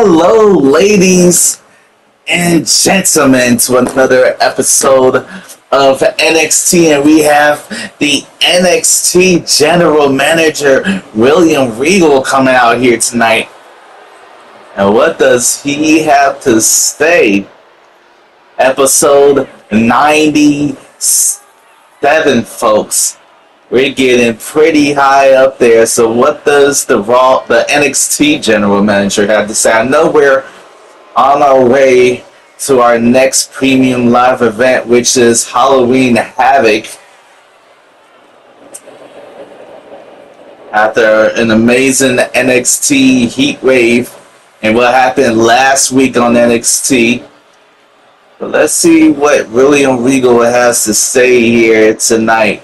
Hello, ladies and gentlemen, to another episode of NXT, and we have the NXT General Manager William Regal coming out here tonight. And what does he have to say? Episode 97, folks. We're getting pretty high up there. So what does the NXT General Manager have to say? I know we're on our way to our next premium live event, which is Halloween Havoc. After an amazing NXT heat wave and what happened last week on NXT. But let's see what William Regal has to say here tonight.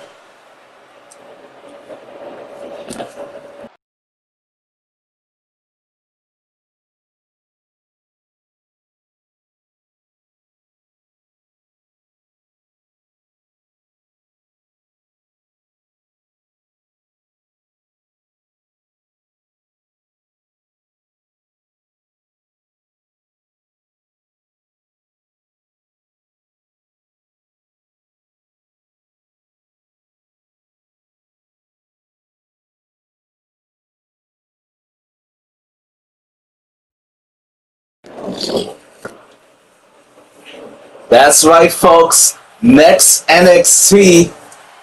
That's right, folks. Next NXT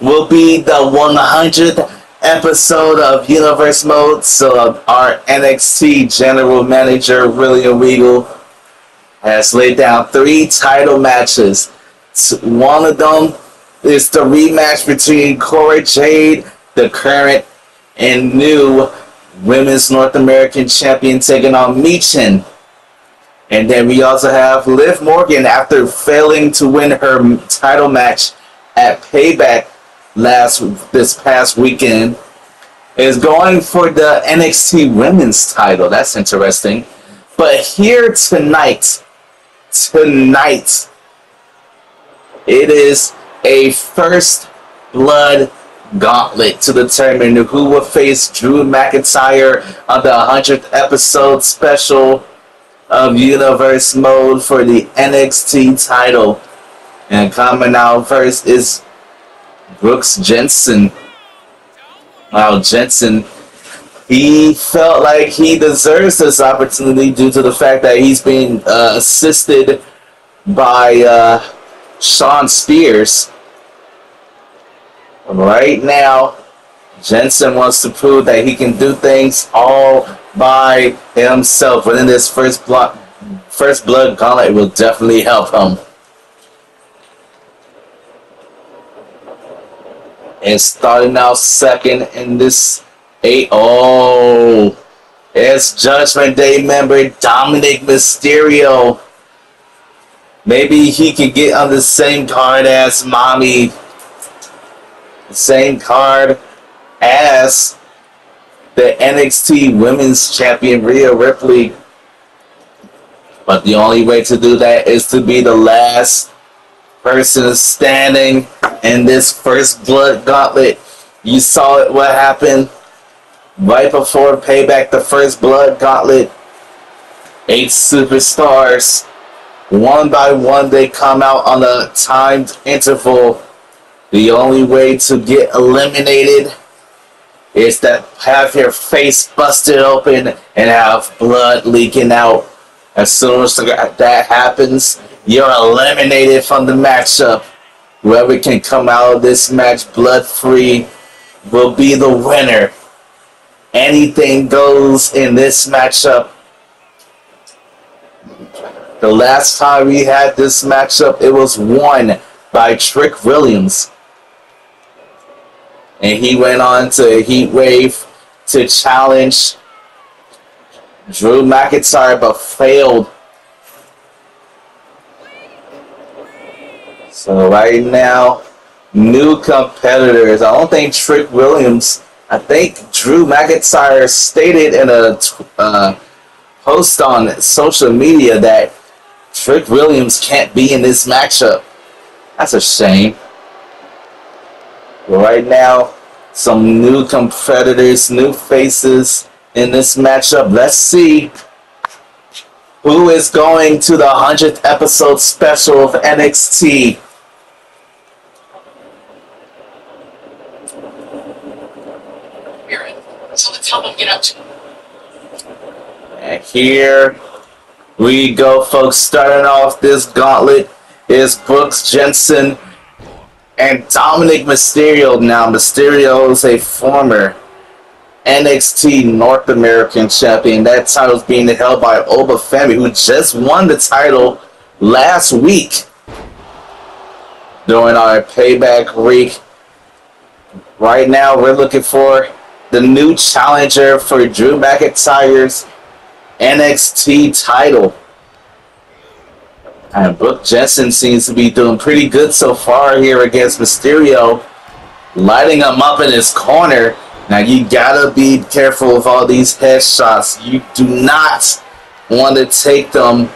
will be the 100th episode of Universe Mode. So our NXT General Manager, William Regal, has laid down 3 title matches. One of them is the rematch between Cora Jade, the current and new Women's North American Champion, taking on Michin. And then we also have Liv Morgan, after failing to win her title match at Payback this past weekend, is going for the NXT Women's title. That's interesting. But here tonight, it is a first blood gauntlet to determine who will face Drew McIntyre on the 100th episode special of Universe Mode for the NXT title. And coming out first is Brooks Jensen. Wow, Jensen, he felt like he deserves this opportunity due to the fact that he's being assisted by Shawn Spears. Right now, Jensen wants to prove that he can do things all by himself. But in this first blood gauntlet, it will definitely help him. And starting out second in this 8. Oh, it's Judgment Day member Dominic Mysterio. Maybe he could get on the same card as Mommy. The same card as the NXT Women's Champion Rhea Ripley. But the only way to do that is to be the last person standing in this first blood gauntlet. You saw it, what happened right before Payback, the first blood gauntlet. 8 superstars. One by one, they come out on a timed interval. The only way to get eliminated is to have your face busted open and have blood leaking out. As soon as that happens, you're eliminated from the matchup. Whoever can come out of this match blood-free will be the winner. Anything goes in this matchup. The last time we had this matchup, it was won by Trick Williams. And he went on to Heat Wave to challenge Drew McIntyre, but failed. So right now, new competitors. I don't think Trick Williams. I think Drew McIntyre stated in a post on social media that Trick Williams can't be in this matchup. That's a shame. But right now, some new competitors, new faces in this matchup. Let's see who is going to the 100th episode special of NXT. So let's help him get up to. And here we go, folks. Starting off this gauntlet is Brooks Jensen and Dominic Mysterio. Now, Mysterio is a former NXT North American champion. That title is being held by Oba Femi, who just won the title last week during our Payback week. Right now, we're looking for the new challenger for Drew McIntyre's NXT title. And Brooke Jensen seems to be doing pretty good so far here against Mysterio, lighting him up in his corner. Now you gotta be careful with all these headshots. You do not want to take them.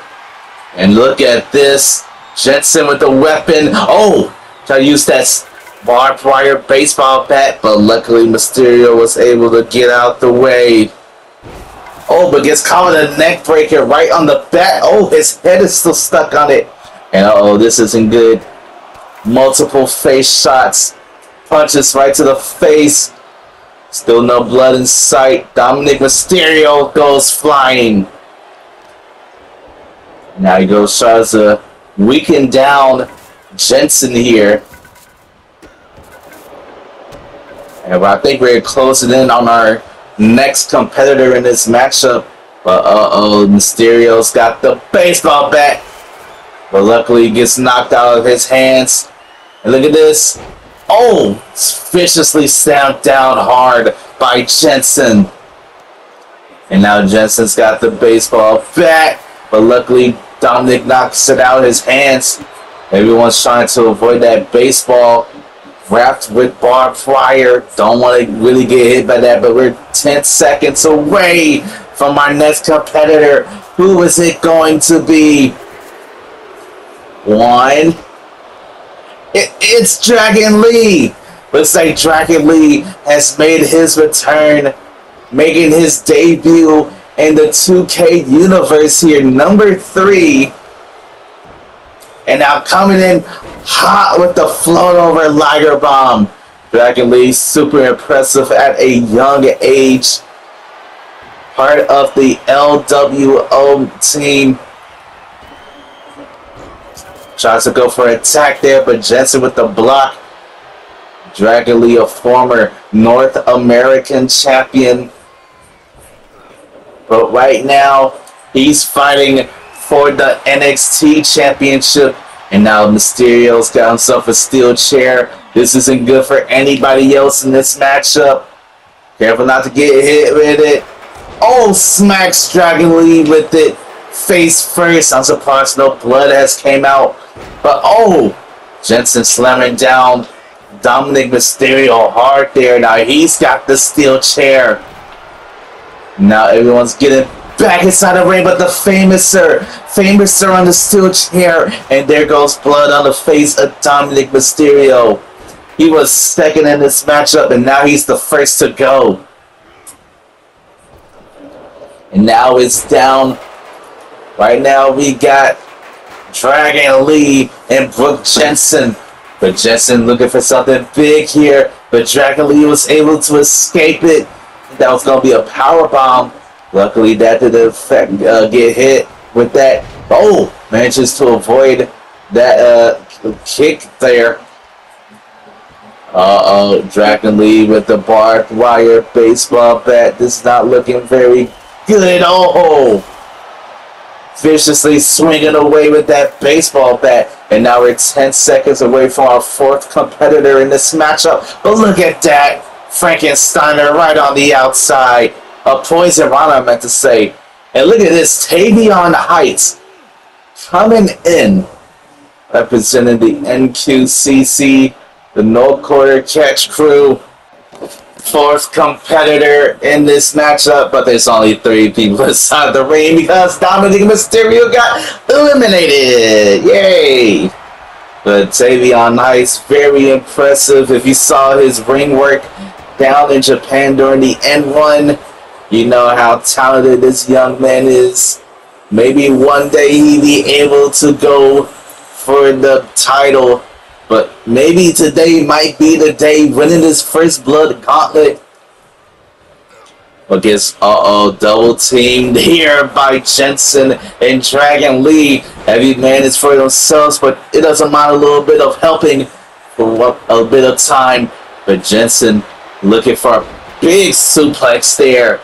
And look at this. Jensen with the weapon. Oh! Try to use that barbed wire baseball bat, but luckily Mysterio was able to get out the way. Oh, but gets caught with a neck breaker right on the bat. Oh, his head is still stuck on it. And uh-oh, this isn't good. Multiple face shots. Punches right to the face. Still no blood in sight. Dominic Mysterio goes flying. Now he goes, tries to weaken down Jensen here. And I think we're closing in on our next competitor in this matchup. But uh-oh, Mysterio's got the baseball bat. But luckily he gets knocked out of his hands. And look at this. Oh, it's viciously stamped down hard by Jensen. And now Jensen's got the baseball bat. But luckily Dominic knocks it out of his hands. Everyone's trying to avoid that baseball wrapped with barbed wire. Don't want to really get hit by that, but we're 10 seconds away from our next competitor. Who is it going to be? One. It's Dragon Lee. Looks like Dragon Lee has made his return, making his debut in the 2K universe here, number 3. And now coming in hot with the float over Liger Bomb. Dragon Lee, super impressive at a young age. Part of the LWO team. Tries to go for an attack there, but Jensen with the block. Dragon Lee, a former North American champion. But right now, he's fighting for the NXT Championship. And now Mysterio's got himself a steel chair. This isn't good for anybody else in this matchup. Careful not to get hit with it. Oh, smacks Dragon Lee with it. Face first. I'm surprised no blood has came out. But oh, Jensen slamming down Dominic Mysterio hard there. Now he's got the steel chair. Now everyone's getting back inside the ring, but the Famouser on the steel chair, and there goes blood on the face of Dominic Mysterio. He was second in this matchup, and now he's the first to go. And now it's down. Right now we got Dragon Lee and Brooke Jensen. But Jensen looking for something big here, but Dragon Lee was able to escape it. That was going to be a power bomb. Luckily, that didn't affect, get hit with that. Oh, manages to avoid that kick there. Uh-oh, Dragon Lee with the barbed wire baseball bat. This is not looking very good. Oh, viciously swinging away with that baseball bat. And now we're 10 seconds away from our 4th competitor in this matchup. But look at that. Frankensteiner right on the outside. A poison rana, I meant to say. And look at this. Tavion Heights coming in. Representing the NQCC, the No Quarter Catch Crew. 4th competitor in this matchup, but there's only 3 people inside the ring because Dominic Mysterio got eliminated. Yay! But Tavion Heights, very impressive. If you saw his ring work down in Japan during the N1, you know how talented this young man is. Maybe one day he'd be able to go for the title. But maybe today might be the day winning his first blood gauntlet. But gets double teamed here by Jensen and Dragon Lee. Every man is for themselves, but it doesn't mind a little bit of helping for a bit of time. But Jensen looking for a big suplex there.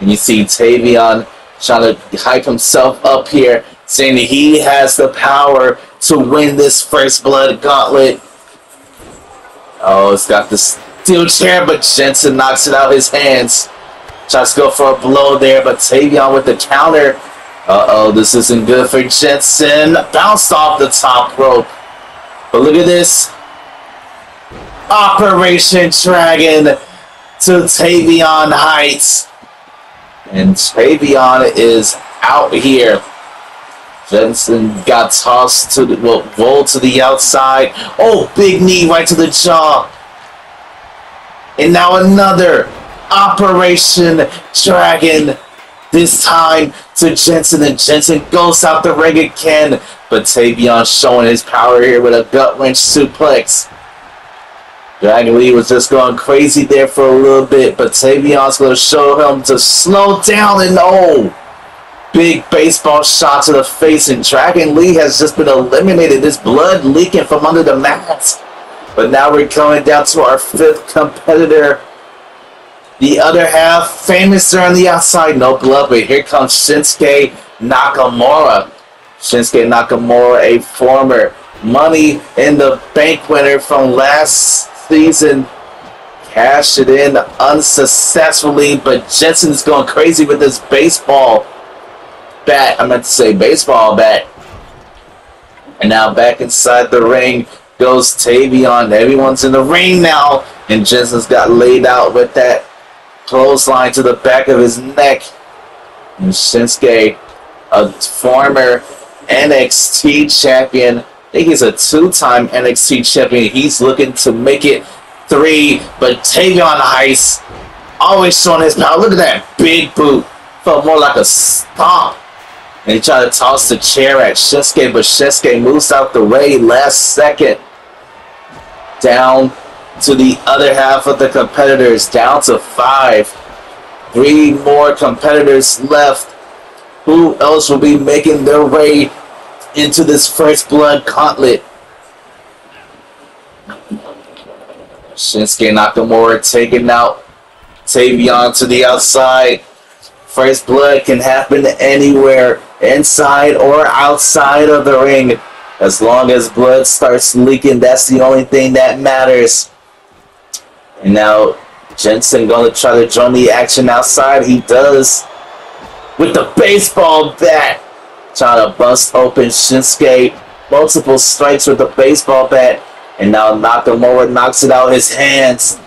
And you see Tavion trying to hype himself up here, saying that he has the power to win this first blood gauntlet. Oh, it's got the steel chair, but Jensen knocks it out his hands. Tries to go for a blow there, but Tavion with the counter. Uh-oh, this isn't good for Jensen. Bounced off the top rope. But look at this. Operation Dragon to Tavion Heights. And Tavion is out here. Jensen got tossed to the, rolled to the outside. Oh, big knee right to the jaw. And now another Operation Dragon. This time to Jensen, and Jensen goes out the ring again. But Tavion showing his power here with a gut wrench suplex. Dragon Lee was just going crazy there for a little bit, but Tavion's going to show him to slow down, and oh, big baseball shot to the face, and Dragon Lee has just been eliminated. There's blood leaking from under the mat. But now we're coming down to our fifth competitor. The other half, famous on the outside, no blood, but here comes Shinsuke Nakamura. Shinsuke Nakamura, a former Money in the Bank winner from last season, cashed it in unsuccessfully, but Jensen's going crazy with this baseball bat. I meant to say baseball bat. And now back inside the ring goes Tavion. Everyone's in the ring now, and Jensen's got laid out with that clothesline to the back of his neck. And Shinsuke, a former NXT champion, I think he's a two-time NXT champion. He's looking to make it 3, but Tavion Heights always showing his power. Look at that big boot. Felt more like a stomp. And he tried to toss the chair at Shinsuke, but Shinsuke moves out the way last second. Down to the other half of the competitors, down to 5. 3 more competitors left. Who else will be making their way into this first blood gauntlet? Shinsuke Nakamura taking out Tavion to the outside. First blood can happen anywhere, inside or outside of the ring. As long as blood starts leaking, that's the only thing that matters. And now Jensen going to try to join the action outside. He does with the baseball bat. Trying to bust open Shinsuke. Multiple strikes with the baseball bat. And now Nakamura knocks it out his hands,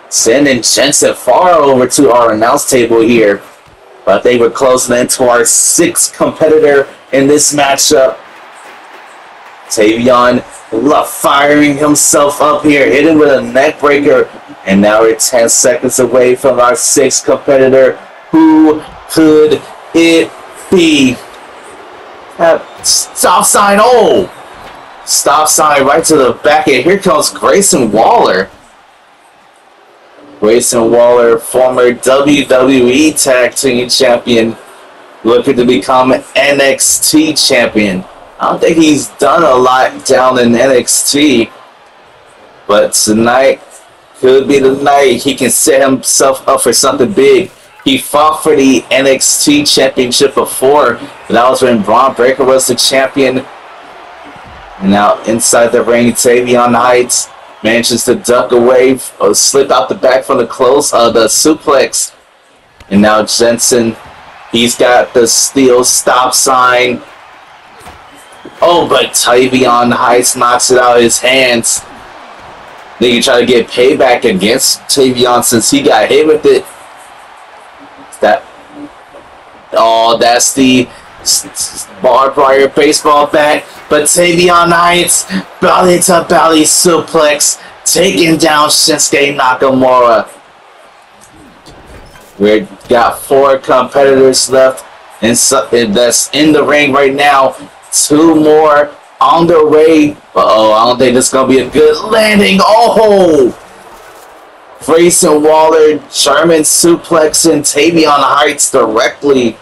sending Jensen far over to our announce table here. But they were closing in to our 6th competitor in this matchup. Tavion firing himself up here, hitting with a neck breaker. And now we're 10 seconds away from our 6th competitor. Who could it be? Stop sign. Oh! Stop sign right to the back. And here comes Grayson Waller. Grayson Waller, former WWE Tag Team Champion, looking to become NXT Champion. I don't think he's done a lot down in NXT, but tonight could be the night he can set himself up for something big. He fought for the NXT Championship before, but that was when Braun Breaker was the champion. And now inside the ring, Tavion Heights manages to duck away, or slip out the back from the suplex. And now Jensen, he's got the steel stop sign. Oh, but Tavion Heights knocks it out of his hands. They can try to get payback against Tavion since he got hit with it. That's the barbed wire baseball bat. But Tavion Heights, belly to belly suplex, taking down Shinsuke Nakamura. We've got 4 competitors left and that's in the ring right now. 2 more on the way. Uh-oh, I don't think this is going to be a good landing. Oh! Grayson Waller, German suplexing Tavion Heights directly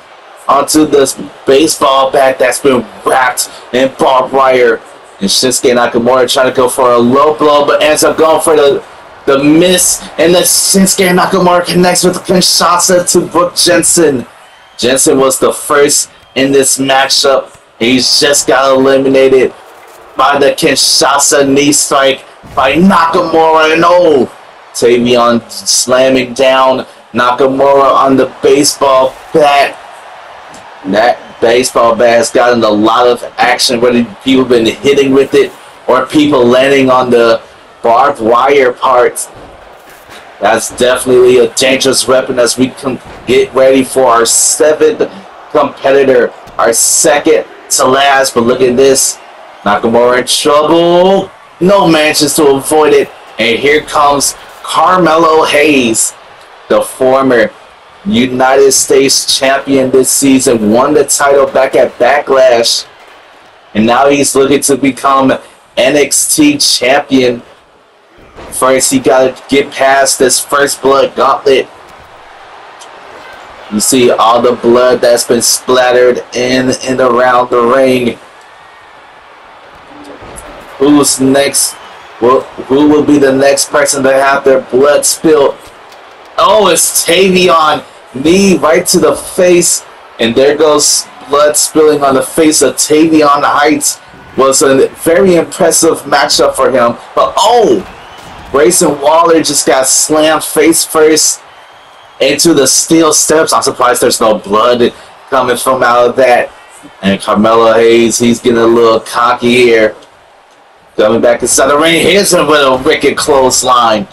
onto this baseball bat that's been wrapped in barbed wire. And Shinsuke Nakamura trying to go for a low blow, but ends up going for the miss. And then Shinsuke Nakamura connects with the Kinshasa to Brooke Jensen. Jensen was the first in this matchup. He's just got eliminated by the Kinshasa knee strike by Nakamura. And oh, Tavion slamming down Nakamura on the baseball bat. That baseball bat has gotten a lot of action, whether people have been hitting with it or people landing on the barbed wire parts. That's definitely a dangerous weapon as we can get ready for our 7th competitor, our second to last. But look at this, Nakamura in trouble. No matches to avoid it. And here comes Carmelo Hayes, the former United States champion this season, won the title back at Backlash, and now he's looking to become NXT champion. First, he got to get past this first blood gauntlet. You see all the blood that's been splattered in and around the ring. Who's next? Who will be the next person to have their blood spilled? Oh, it's Tavion. Knee right to the face, and there goes blood spilling on the face of Tavion Heights. Was a very impressive matchup for him, but oh, Grayson Waller just got slammed face first into the steel steps. I'm surprised there's no blood coming from out of that. And Carmelo Hayes, he's getting a little cocky here. Coming back inside the ring, here's him with a wicked clothesline.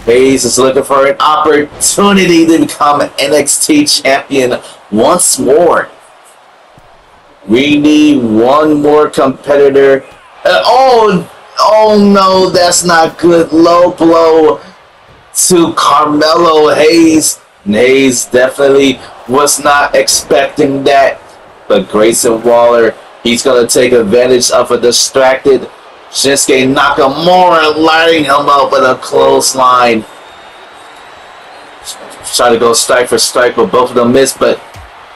Hayes is looking for an opportunity to become an NXT champion once more. We need one more competitor. Oh no, that's not good. Low blow to Carmelo Hayes. And Hayes definitely was not expecting that. But Grayson Waller, he's going to take advantage of a distracted Shinsuke Nakamura, lighting him up with a clothesline. Try to go strike for strike, but both of them missed. But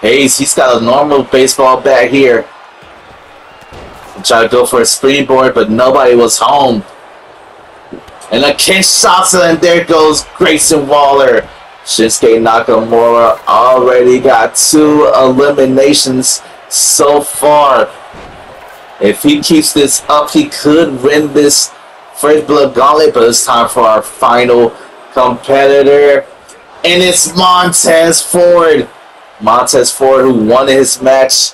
Hayes, he's got a normal baseball bat here. Try to go for a springboard, but nobody was home. And a Kinshasa, and there goes Grayson Waller. Shinsuke Nakamura already got 2 eliminations so far. If he keeps this up, he could win this first blood gauntlet, but it's time for our final competitor. And it's Montez Ford. Montez Ford, who won his match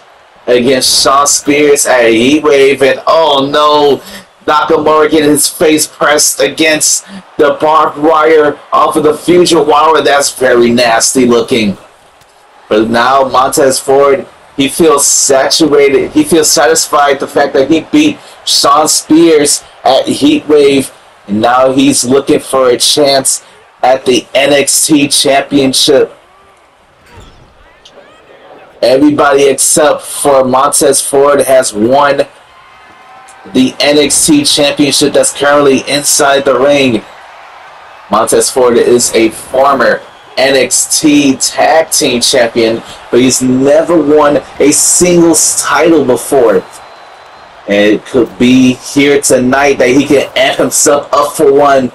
against Shawn Spears at Heatwave. And oh no, Nakamura getting his face pressed against the barbed wire off of the Future Wire. That's very nasty looking. But now Montez Ford, he feels saturated. He feels satisfied the fact that he beat Shawn Spears at Heatwave. And now he's looking for a chance at the NXT Championship. Everybody except for Montez Ford has won the NXT Championship that's currently inside the ring. Montez Ford is a former NXT Tag Team Champion, but he's never won a singles title before. And it could be here tonight that he can amp himself up for one.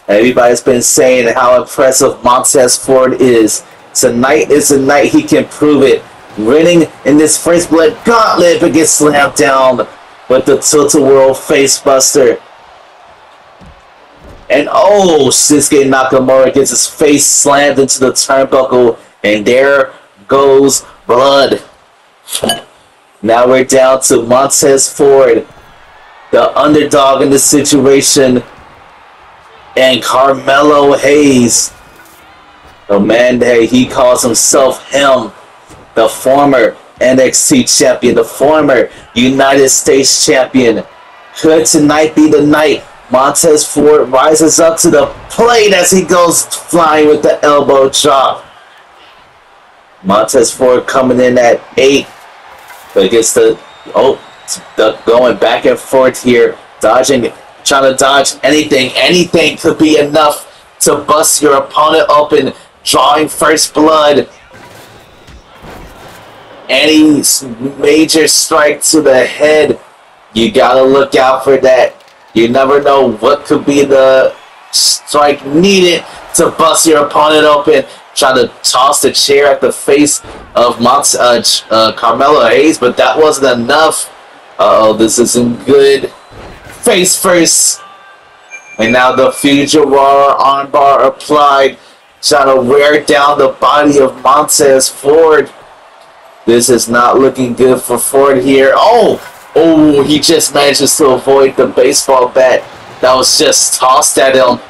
Everybody's been saying how impressive Montez Ford is. Tonight is the night he can prove it. Winning in this first blood gauntlet, but gets slammed down with the Tilt-A-Whirl facebuster. And oh, Shinsuke Nakamura gets his face slammed into the turnbuckle, and there goes blood. Now we're down to Montez Ford, the underdog in this situation, and Carmelo Hayes, the man that he calls himself the former NXT champion, the former United States champion. Could tonight be the night Montez Ford rises up to the plate as he goes flying with the elbow drop? Montez Ford coming in at 8. But gets going back and forth here. Dodging, trying to dodge anything. Anything could be enough to bust your opponent open. Drawing first blood. Any major strike to the head, you gotta look out for that. You never know what could be the strike needed to bust your opponent open. Trying to toss the chair at the face of Carmelo Hayes, but that wasn't enough. Uh-oh, this isn't good. Face first. And now the Fujiwara armbar applied. Trying to wear down the body of Montez Ford. This is not looking good for Ford here. Oh, he just manages to avoid the baseball bat that was just tossed at him.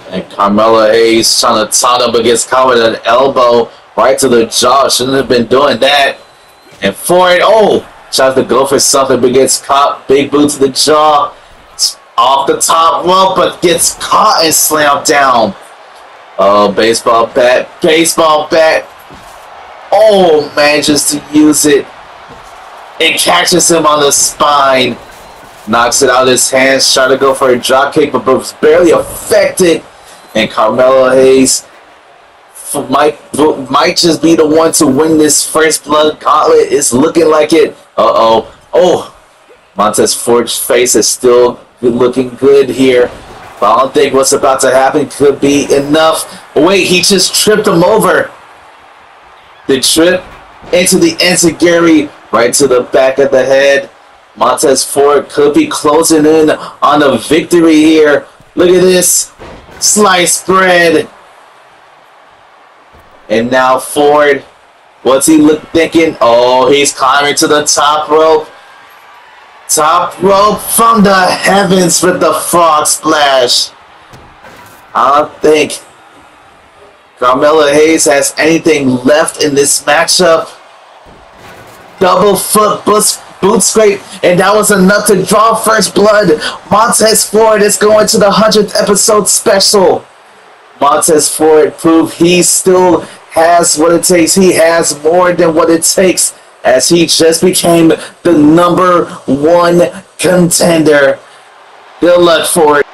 And Carmelo Hayes trying to taunt him, but gets caught with an elbow right to the jaw. Shouldn't have been doing that. And Ford, tries to go for something, but gets caught. Big boot to the jaw. Off the top rope, but gets caught and slammed down. Oh, baseball bat. Baseball bat. Oh, manages to use it. It catches him on the spine. Knocks it out of his hands. Trying to go for a drop kick, but was barely affected. And Carmelo Hayes might just be the one to win this first blood gauntlet. It's looking like it. Montez Ford's face is still looking good here. But I don't think what's about to happen could be enough. Wait, he just tripped him over. The trip into the enziguri, right to the back of the head. Montez Ford could be closing in on a victory here. Look at this. Sliced bread. And now Ford, what's he thinking? Oh, he's climbing to the top rope. Top rope from the heavens with the frog splash. I don't think Carmelo Hayes has anything left in this matchup. Double foot boot scrape, and that was enough to draw first blood. Montez Ford is going to the 100th episode special. Montez Ford proved he still has what it takes. He has more than what it takes, as he just became the #1 contender. Good luck, Ford.